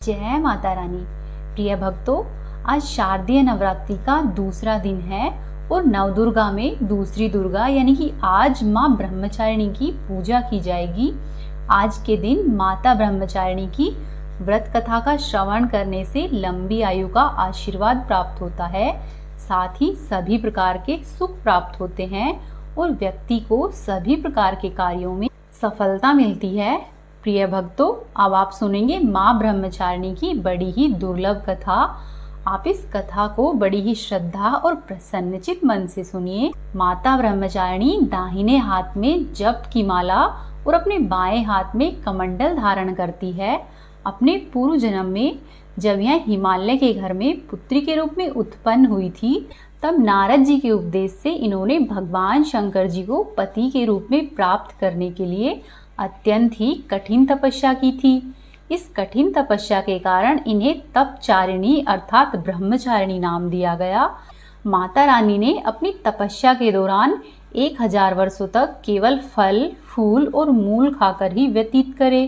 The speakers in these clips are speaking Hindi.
जय माता रानी। प्रिय भक्तों, आज शारदीय नवरात्रि का दूसरा दिन है और नवदुर्गा में दूसरी दुर्गा यानी कि आज माँ ब्रह्मचारिणी की पूजा की जाएगी। आज के दिन माता ब्रह्मचारिणी की व्रत कथा का श्रवण करने से लंबी आयु का आशीर्वाद प्राप्त होता है, साथ ही सभी प्रकार के सुख प्राप्त होते हैं और व्यक्ति को सभी प्रकार के कार्यों में सफलता मिलती है। प्रिय भक्तों, अब आप सुनेंगे माँ ब्रह्मचारिणी की बड़ी ही दुर्लभ कथा। आप इस कथा को बड़ी ही श्रद्धा और प्रसन्नचित मन से सुनिए। माता ब्रह्मचारिणी दाहिने हाथ में जप की माला और अपने बाएं हाथ में कमंडल धारण करती है। अपने पूर्व जन्म में जब यह हिमालय के घर में पुत्री के रूप में उत्पन्न हुई थी, तब नारद जी के उपदेश से इन्होंने भगवान शंकर जी को पति के रूप में प्राप्त करने के लिए अत्यंत ही कठिन तपस्या की थी। इस कठिन तपस्या के कारण इन्हें तपचारिणी अर्थात ब्रह्मचारिणी नाम दिया गया। माता रानी ने अपनी तपस्या के दौरान 1000 वर्षों तक केवल फल, फूल और मूल खाकर ही व्यतीत करे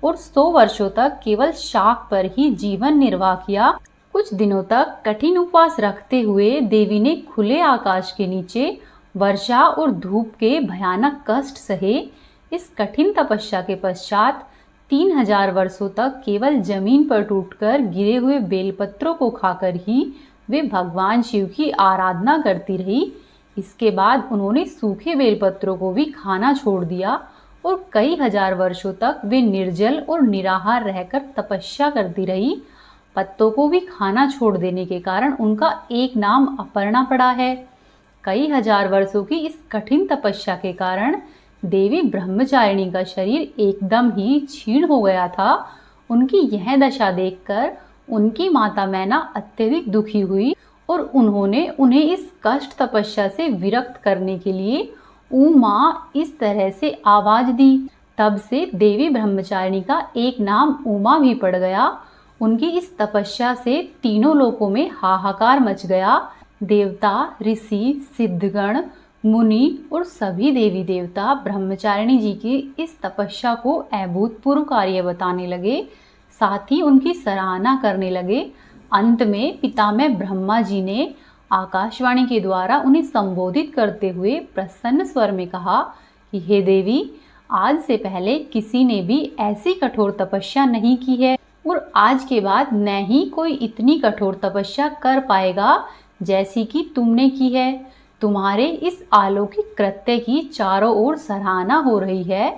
और 100 वर्षों तक केवल शाक पर ही जीवन निर्वाह किया। कुछ दिनों तक कठिन उपवास रखते हुए देवी ने खुले आकाश के नीचे वर्षा और धूप के भयानक कष्ट सहे। इस कठिन तपस्या के पश्चात 3000 वर्षों तक केवल जमीन पर टूटकर गिरे हुए बेलपत्रों को खाकर ही वे भगवान शिव की आराधना करती रही। इसके बाद उन्होंने सूखे बेलपत्रों को भी खाना छोड़ दिया और कई हजार वर्षों तक वे निर्जल और निराहार रहकर तपस्या करती रही। पत्तों को भी खाना छोड़ देने के कारण उनका एक नाम अपर्णा पड़ा है। कई हजार वर्षों की इस कठिन तपस्या के कारण देवी ब्रह्मचारिणी का शरीर एकदम ही क्षीण हो गया था। उनकी यह दशा देखकर उनकी माता मैना अत्यधिक दुखी हुई और उन्होंने उन्हें इस कष्ट तपस्या से विरक्त करने के लिए उमा इस तरह से आवाज दी। तब से देवी ब्रह्मचारिणी का एक नाम उमा भी पड़ गया। उनकी इस तपस्या से तीनों लोकों में हाहाकार मच गया। देवता, ऋषि, सिद्धगण, मुनि और सभी देवी देवता ब्रह्मचारिणी जी की इस तपस्या को अभूतपूर्व कार्य बताने लगे, साथ ही उनकी सराहना करने लगे। अंत में पितामह ब्रह्मा जी ने आकाशवाणी के द्वारा उन्हें संबोधित करते हुए प्रसन्न स्वर में कहा कि हे देवी, आज से पहले किसी ने भी ऐसी कठोर तपस्या नहीं की है और आज के बाद न ही कोई इतनी कठोर तपस्या कर पाएगा जैसी कि तुमने की है। तुम्हारे इस अलौकिक कृत्य की चारों ओर सराहना हो रही है।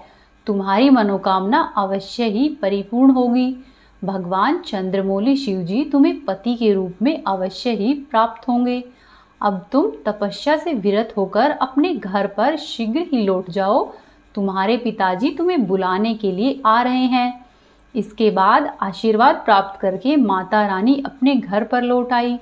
तुम्हारी मनोकामना अवश्य ही परिपूर्ण होगी। भगवान चंद्रमौली शिव जी तुम्हें पति के रूप में अवश्य ही प्राप्त होंगे। अब तुम तपस्या से विरत होकर अपने घर पर शीघ्र ही लौट जाओ। तुम्हारे पिताजी तुम्हें बुलाने के लिए आ रहे हैं। इसके बाद आशीर्वाद प्राप्त करके माता रानी अपने घर पर लौट आई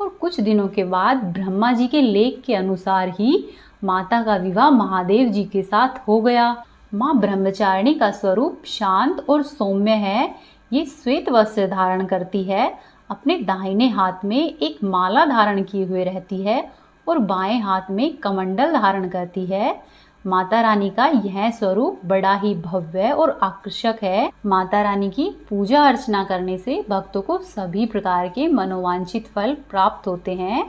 और कुछ दिनों के बाद ब्रह्मा जी के लेख के अनुसार ही माता का विवाह महादेव जी के साथ हो गया। माँ ब्रह्मचारिणी का स्वरूप शांत और सौम्य है। ये श्वेत वस्त्र धारण करती है, अपने दाहिने हाथ में एक माला धारण किए हुए रहती है और बाएं हाथ में कमंडल धारण करती है। माता रानी का यह स्वरूप बड़ा ही भव्य और आकर्षक है। माता रानी की पूजा अर्चना करने से भक्तों को सभी प्रकार के मनोवांछित फल प्राप्त होते हैं।